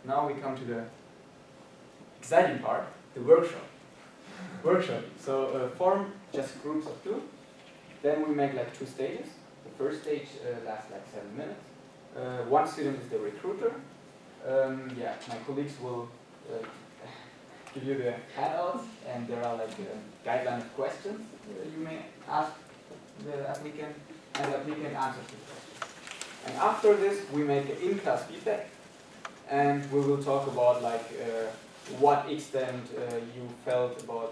now we come to the exciting part, the workshop. So form just groups of 2. Then we make like 2 stages. The first stage lasts like 7 minutes. One student is the recruiter. Yeah, my colleagues will give you the handouts, and there are like a guideline of questions you may ask the applicant, and the applicant answers the questions. And after this, we make an in-class feedback, and we will talk about like what extent you felt about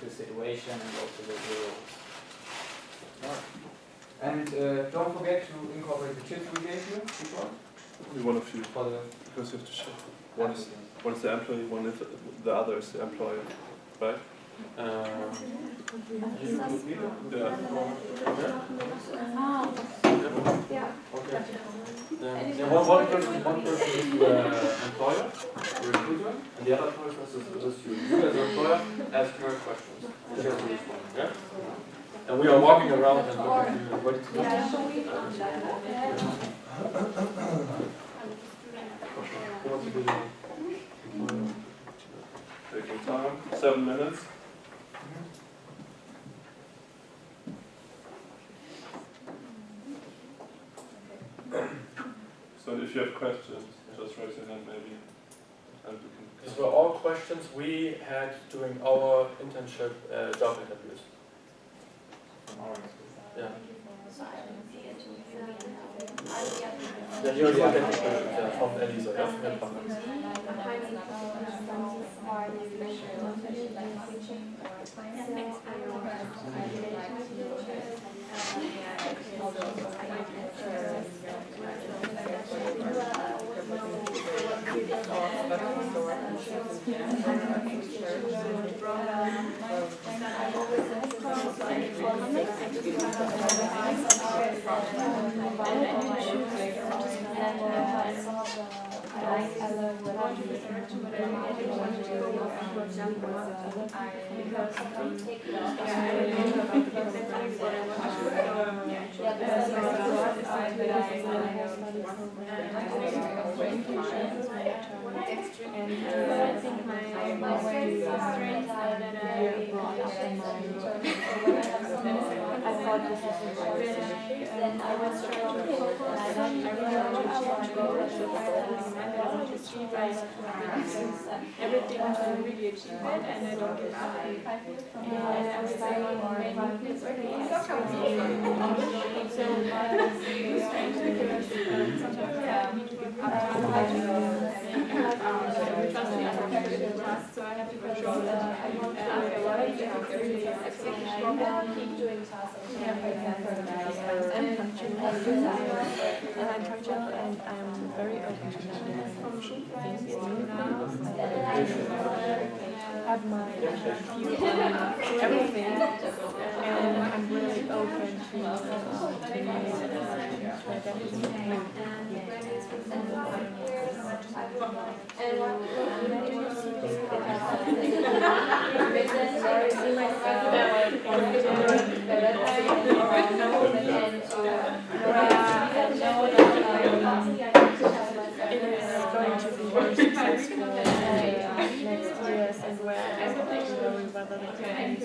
the situation and also the roles. And don't forget to incorporate the tips we gave you before. Only one of you, because you have to check. One is the employee, one is the other is the employer, right? Yeah. Okay. One person is the employer, the recruiter, and the other person is the student. You as an employer ask her questions. She has to respond. Yeah? And we are walking around and looking to what it's Taking time, 7 minutes. So if you have questions, just raise your hand maybe. And we can. These were all questions we had during our internship job interviews. Yeah. Yeah, you already had questions from Elisa, yeah? And I think my strengths are that I brought up in my I thought this is then I was trying to focus and I really want to go to everything was really achievement and I don't give up. And I was like, so so I have to control it. I want to keep doing tasks and I'm punctual and I'm very open to things new now. I have my view on everything and I'm really open to it is going to be very successful next years and where everything will be whether the companies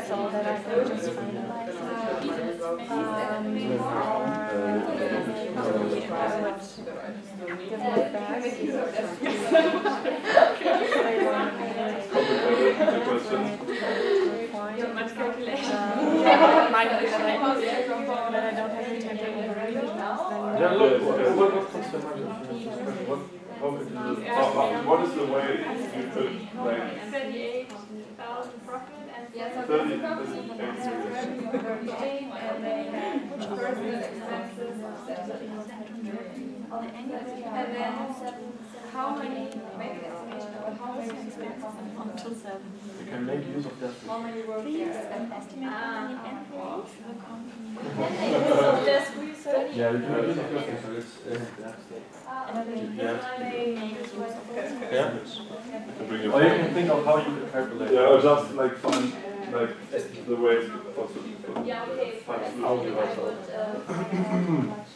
so that I can just finalize give my best. But I don't have any time to read it. Yeah, look, there might be a question. How could you do it? What is the way you could like 38,000 profit and 30 and then personal expenses and then how many make an estimation of how many expenses until 7. You can make use of that. How many work Please there? estimate how many employees the company Just research. Yeah, you can make use of that. Yeah. bring it Or you can think of how you can calculate. Yeah, or just like find like the ways possible. Yeah, okay. Find I solutions. would find out how much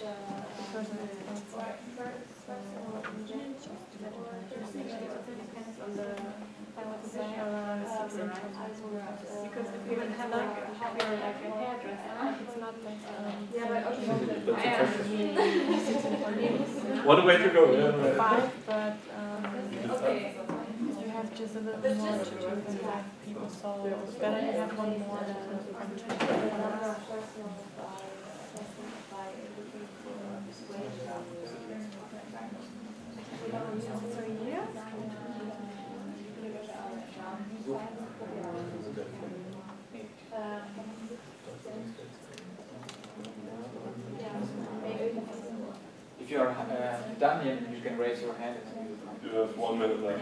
because if you have like a hairdresser, it's not like yeah, but What a way to go. Yeah. 5, but okay. you have just a little bit more to do than 5 people, so it's better to have one more than If you are done, you can raise your hand. You have 1 minute left.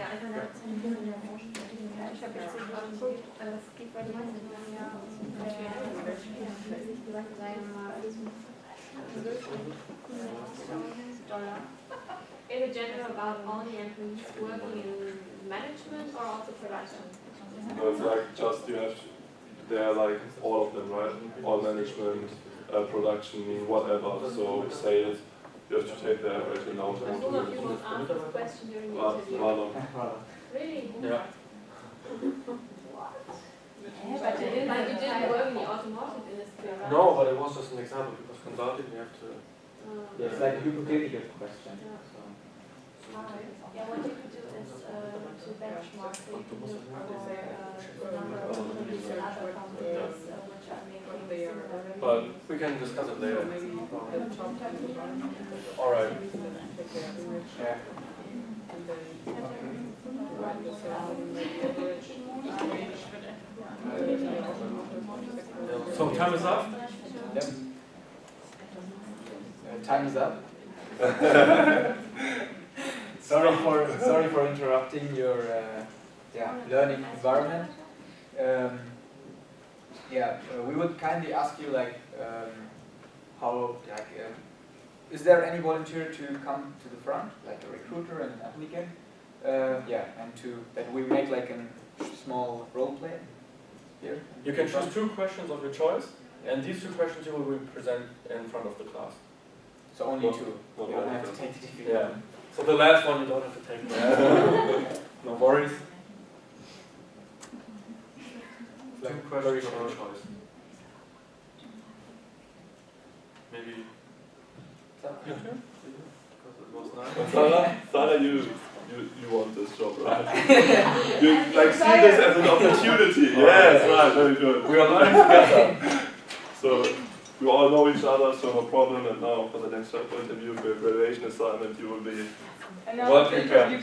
Is it general about only employees working in management or also production? No, it's like just you have they're like all of them, right? All management, production, whatever. So sales, you have to take the average and now. Who of you was asked this question during the interview? Rather. Really? Yeah. But you didn't work in the automotive industry, right? No, but it was just an example because consulting you have to. It's like a hypothetical question. Yeah, what you could do is to benchmark the number of companies and other companies which are making similar. But we can discuss it later. All right. Yeah. So time is up. Yep. Time is up. Sorry for interrupting your learning environment. We would kindly ask you is there any volunteer to come to the front, like a recruiter and an applicant? And that we make like a small role play here. You can choose 2 questions of your choice, and these 2 questions you will present in front of the class. So only 2. Not You don't all have of to them. take it if you Yeah. want. So the last one you don't have to take. No worries. Like 2 questions of your choice. Maybe. You too? Because it was nice. Sarah, you want this job, right? You like see this as an opportunity. Yes, right, very good. We are learning together. So we all know each other, so no problem. And now for the next interview, the graduation assignment, you will be Well prepared.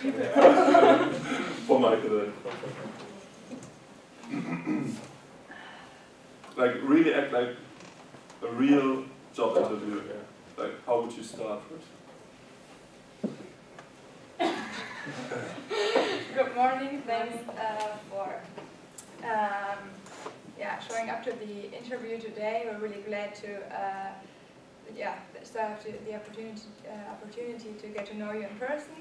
for Michael then. Like really act like a real job interview. Like how would you start first? Good morning, thanks for showing up to the interview today. We're really glad to have the opportunity to get to know you in person.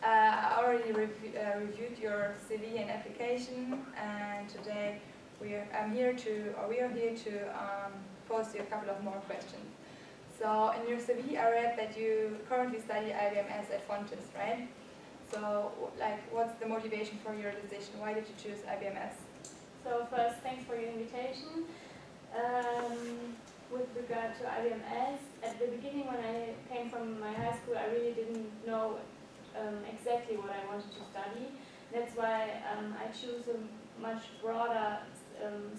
I already reviewed your CV and application, and today we are here to pose you a couple of more questions. So in your CV, I read that you currently study IBMS at Fontes, right? So, what's the motivation for your decision? Why did you choose IBMS? So first, thanks for your invitation. With regard to IBMS, at the beginning when I came from my high school, I really didn't know exactly what I wanted to study. That's why I choose a much broader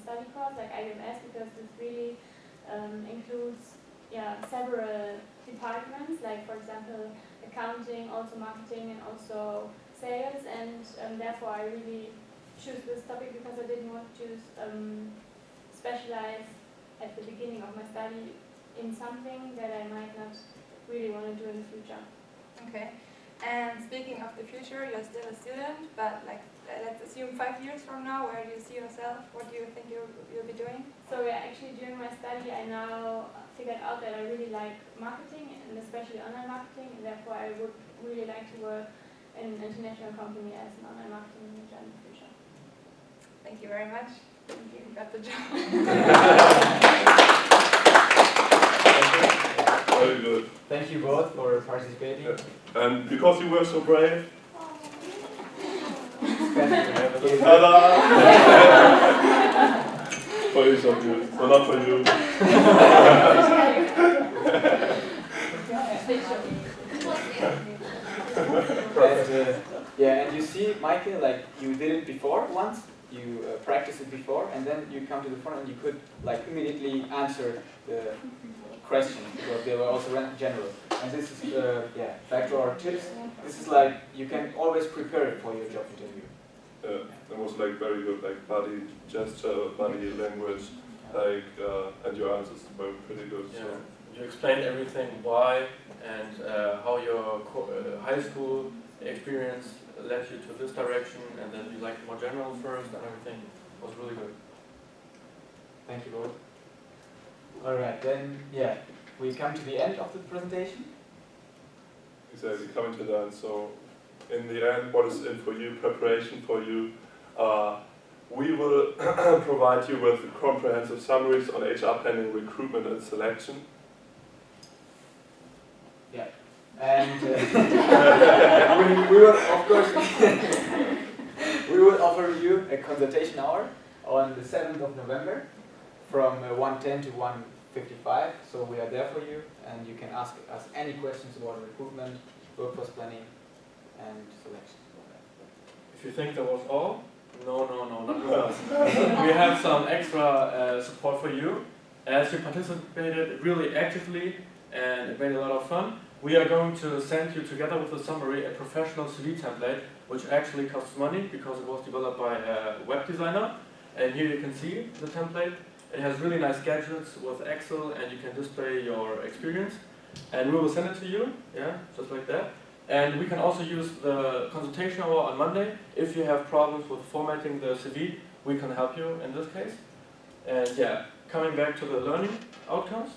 study course like IBMS, because this really includes several departments, like for example accounting, also marketing, and also sales, and therefore I really choose this topic because I didn't want to specialize at the beginning of my study in something that I might not really want to do in the future. Okay. And speaking of the future, you're still a student, but like let's assume 5 years from now, where do you see yourself? What do you think you'll be doing? So yeah, actually during my study I now figured out that I really like marketing, and especially online marketing, and therefore I would really like to work in an international company as an online marketing manager in the future. Thank you very much. Thank you. You got the job. Very good. Thank you both for participating. Yeah. And because you were so brave, Ta-da! for each of you, so not for you. Yeah, and you see, Michael, like you did it before once, you practiced it before, and then you come to the front and you could like immediately answer the questions because they were also general. And this is, yeah, back to our tips. This is like you can always prepare it for your job interview. It was like very good, like body gesture, body language, like and your answers were pretty good. Yeah. So. You explained everything, why, and how your high school experience led you to this direction, and then you liked more general first, and everything was really good. Thank you both. All right, then, yeah, we come to the end of the presentation. Exactly, coming to the end. So, in the end, what is in for you, preparation for you, we will provide you with comprehensive summaries on HR planning, recruitment and selection. Yeah, and we will, of course, we will offer you a consultation hour on the 7th of November from 1:10 to 1:55. So we are there for you, and you can ask us any questions about recruitment, workforce planning, and selection. If you think that was all, no, not with us. We have some extra support for you. As you participated really actively and it made a lot of fun, we are going to send you, together with the summary, a professional CV template, which actually costs money because it was developed by a web designer. And here you can see the template. It has really nice gadgets with Excel, and you can display your experience. And we will send it to you, yeah, just like that. And we can also use the consultation hour on Monday. If you have problems with formatting the CV, we can help you in this case. And yeah, coming back to the learning outcomes,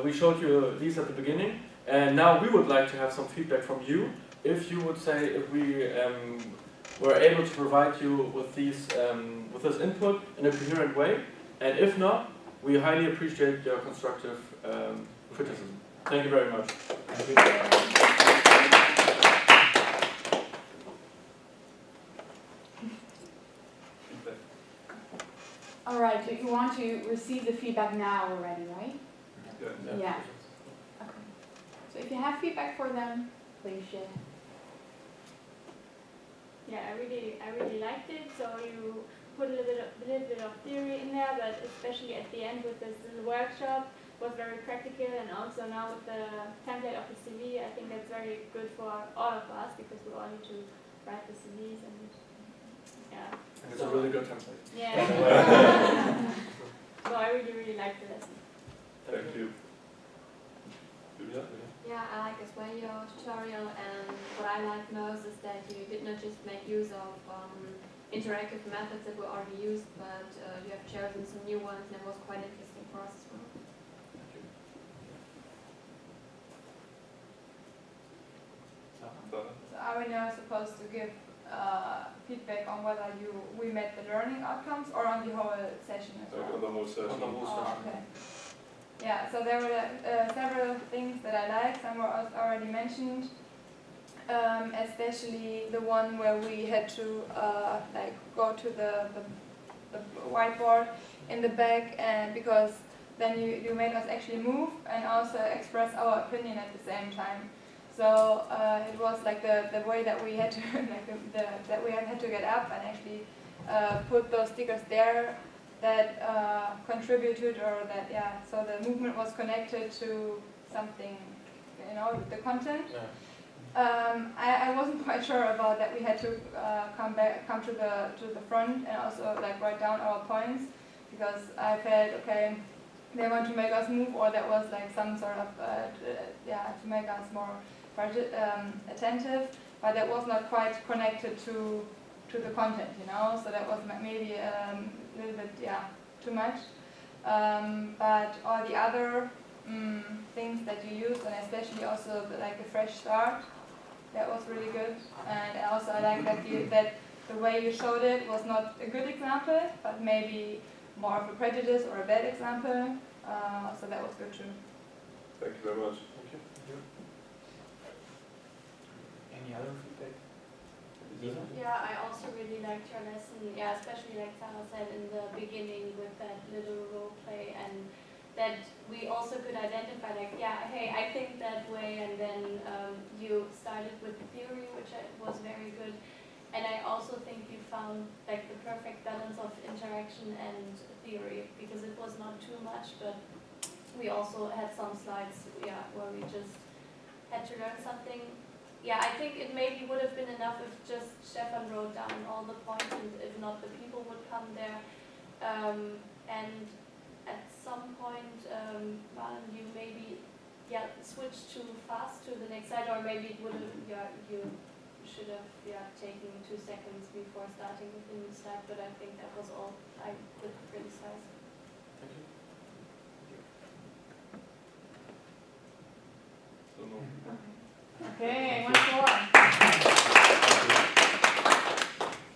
we showed you these at the beginning. And now we would like to have some feedback from you. If you would say if we were able to provide you with these with this input in a coherent way, and if not, we highly appreciate your constructive criticism. Thank you very much. Thank you. All right, so you want to receive the feedback now already, right? Yeah. Yeah. Okay. So if you have feedback for them, please share. Yeah, I really liked it. So you put a little bit of theory in there, but especially at the end with this little workshop was very practical, and also now with the template of the CV, I think that's very good for all of us because we all need to write the CVs and yeah. And it's a really good template. Yeah. So I really liked the lesson. Thank you. Julia? Yeah, I like as well your tutorial, and what I like most is that you did not just make use of interactive methods that were already used, but you have chosen some new ones, and it was quite interesting for us as well. So are we now supposed to give feedback on whether we met the learning outcomes or on the whole session as well? Like on the whole session. On the whole Oh, session. okay. Yeah, so there were several things that I liked. Some were already mentioned, especially the one where we had to like go to the whiteboard in the back, and because then you made us actually move and also express our opinion at the same time. So it was like the way that we had to that we had to get up and actually put those stickers there that contributed, or that so the movement was connected to something with the content. Yeah. I wasn't quite sure about that. We had to come to the front and also like write down our points, because I felt okay, they want to make us move, or that was like some sort of to make us more attentive, but that was not quite connected to the content, so that was maybe a little bit too much. But all the other things that you used, and especially also like the fresh start, that was really good. And also I like that the way you showed it was not a good example, but maybe more of a prejudice or a bad example. So that was good too. Thank you very much. Thank you. Any other feedback? Yeah, I also really liked your lesson. Yeah, especially like Sarah said in the beginning with that little role play, and that we also could identify like, hey, I think that way, and then you started with theory, which was very good. And I also think you found like the perfect balance of interaction and theory, because it was not too much, but we also had some slides, where we just had to learn something. Yeah, I think it maybe would have been enough if just Stefan wrote down all the points, and if not, the people would come there. And at some point, Maren, you maybe switch too fast to the next slide, or maybe it would have, you should have taken 2 seconds before starting with the new slide, but I think that was all I could criticize. Thank you. So no. Okay, once more.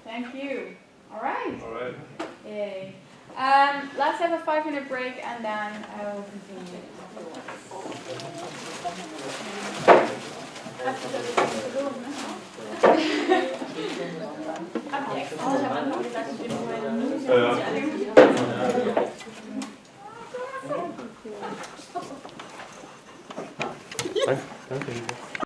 Thank you. All right. All right. Yay. Let's have a 5-minute break, and then I will continue. Danke.